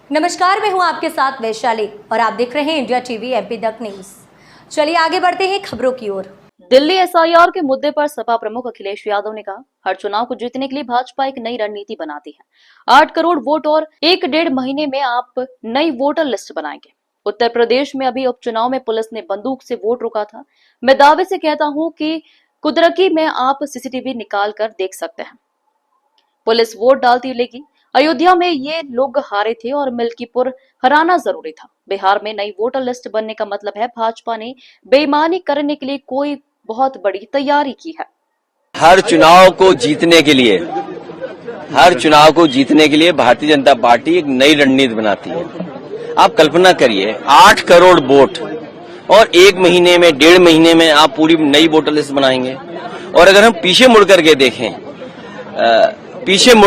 नमस्कार, मैं हूं आपके साथ वैशाली और आप देख रहे हैं इंडिया टीवी एमपी तक न्यूज। चलिए आगे बढ़ते हैं खबरों की ओर। दिल्ली एसआईआर के मुद्दे पर सपा प्रमुख अखिलेश यादव ने कहा, हर चुनाव को जीतने के लिए भाजपा एक नई रणनीति बनाती है। 8 करोड़ वोट और 1-1.5 महीने में आप नई वोटर लिस्ट बनाएंगे। उत्तर प्रदेश में अभी उपचुनाव में पुलिस ने बंदूक से वोट रोका था। मैं दावे से कहता हूं कि कुदरती में आप सीसीटीवी निकाल कर देख सकते हैं। पुलिस वोट डालती लेगी। अयोध्या में ये लोग हारे थे और मिल्कीपुर हराना जरूरी था। बिहार में नई वोटर लिस्ट बनने का मतलब है भाजपा ने बेईमानी करने के लिए कोई बहुत बड़ी तैयारी की है। हर चुनाव को जीतने के लिए भारतीय जनता पार्टी एक नई रणनीति बनाती है। आप कल्पना करिए, 8 करोड़ वोट और 1 महीने में 1.5 महीने में आप पूरी नई वोटर लिस्ट बनाएंगे। और अगर हम पीछे मुड़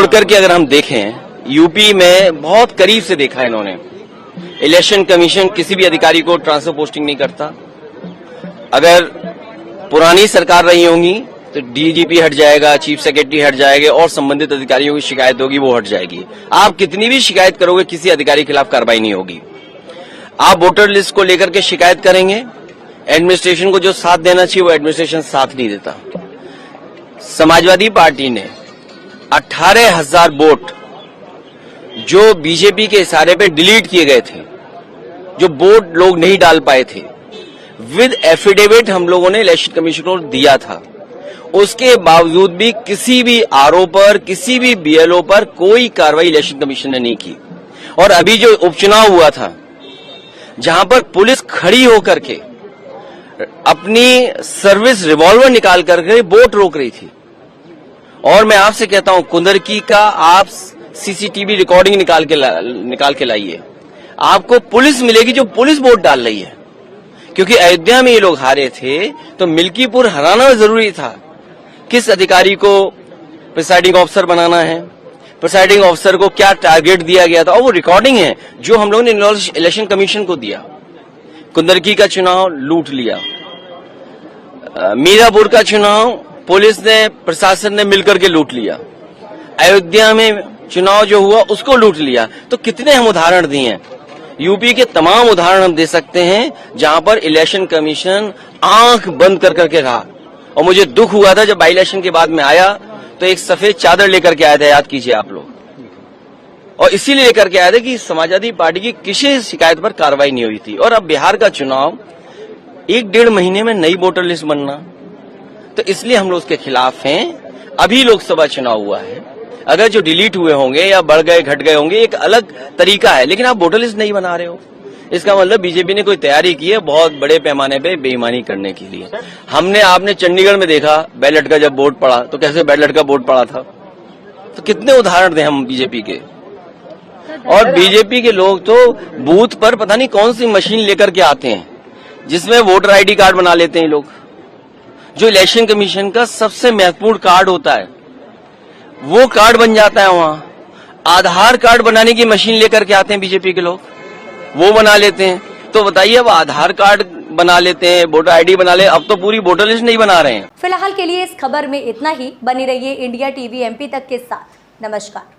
करके अगर हम देखें, यूपी में बहुत करीब से देखा है इन्होंने। इलेक्शन कमीशन किसी भी अधिकारी को ट्रांसफर पोस्टिंग नहीं करता। अगर पुरानी सरकार रही होंगी तो डीजीपी हट जाएगा, चीफ सेक्रेटरी हट जाएगा और संबंधित अधिकारियों की शिकायत होगी, वो हट जाएगी। आप कितनी भी शिकायत करोगे, किसी अधिकारी के खिलाफ कार्रवाई नहीं होगी। आप वोटर लिस्ट को लेकर के शिकायत करेंगे, एडमिनिस्ट्रेशन को जो साथ देना चाहिए वो एडमिनिस्ट्रेशन साथ नहीं देता। समाजवादी पार्टी ने 18,000 वोट जो बीजेपी के इशारे पे डिलीट किए गए थे, जो वोट लोग नहीं डाल पाए थे, विद एफिडेविट हम लोगों ने इलेक्शन कमीशन को दिया था। उसके बावजूद भी किसी भी आरओ पर, किसी भी बीएलओ पर कोई कार्रवाई इलेक्शन कमीशन ने नहीं की। और अभी जो उपचुनाव हुआ था, जहां पर पुलिस खड़ी होकर के अपनी सर्विस रिवॉल्वर निकाल करके वोट रोक रही थी। और मैं आपसे कहता हूं, कुंदरकी का आप सीसीटीवी रिकॉर्डिंग निकाल के लाइए, आपको पुलिस मिलेगी जो पुलिस वोट डाल रही है। क्योंकि अयोध्या में ये लोग हारे थे तो मिल्कीपुर हराना जरूरी था। किस अधिकारी को प्रिसाइडिंग ऑफिसर बनाना है, प्रिसाइडिंग ऑफिसर को क्या टारगेट दिया गया था, और वो रिकॉर्डिंग है जो हम लोगों ने इलेक्शन कमीशन को दिया। कुंदरकी का चुनाव लूट लिया, मीरापुर का चुनाव पुलिस ने, प्रशासन ने मिलकर के लूट लिया, अयोध्या में चुनाव जो हुआ उसको लूट लिया। तो कितने हम उदाहरण दिए हैं, यूपी के तमाम उदाहरण हम दे सकते हैं जहां पर इलेक्शन कमीशन आंख बंद कर करके रहा। और मुझे दुख हुआ था जब बाई इलेक्शन के बाद में आया तो एक सफेद चादर लेकर के आया था, याद कीजिए आप लोग। और इसीलिए लेकर के आया था कि समाजवादी पार्टी की किसी शिकायत पर कार्रवाई नहीं हुई थी। और अब बिहार का चुनाव 1-1.5 महीने में नई वोटर लिस्ट बनना, तो इसलिए हम लोग उसके खिलाफ हैं। अभी लोकसभा चुनाव हुआ है, अगर जो डिलीट हुए होंगे या बढ़ गए घट गए होंगे एक अलग तरीका है, लेकिन आप वोटर लिस्ट नहीं बना रहे हो, इसका मतलब बीजेपी ने कोई तैयारी की है बहुत बड़े पैमाने पे बेईमानी करने के लिए। आपने चंडीगढ़ में देखा बैलेट का जब वोट पड़ा तो कैसे बैलेट का वोट पड़ा था। तो कितने उदाहरण दें हम बीजेपी के। और बीजेपी के लोग तो बूथ पर पता नहीं कौन सी मशीन लेकर के आते हैं जिसमें वोटर आईडी कार्ड बना लेते हैं लोग, जो इलेक्शन कमीशन का सबसे महत्वपूर्ण कार्ड होता है वो कार्ड बन जाता है वहां। आधार कार्ड बनाने की मशीन लेकर के आते हैं बीजेपी के लोग, वो बना लेते हैं। तो बताइए, अब आधार कार्ड बना लेते हैं, वोटर आईडी बना ले, अब तो पूरी वोटर लिस्ट नहीं बना रहे हैं। फिलहाल के लिए इस खबर में इतना ही। बनी रहिए इंडिया टीवी एमपी तक के साथ। नमस्कार।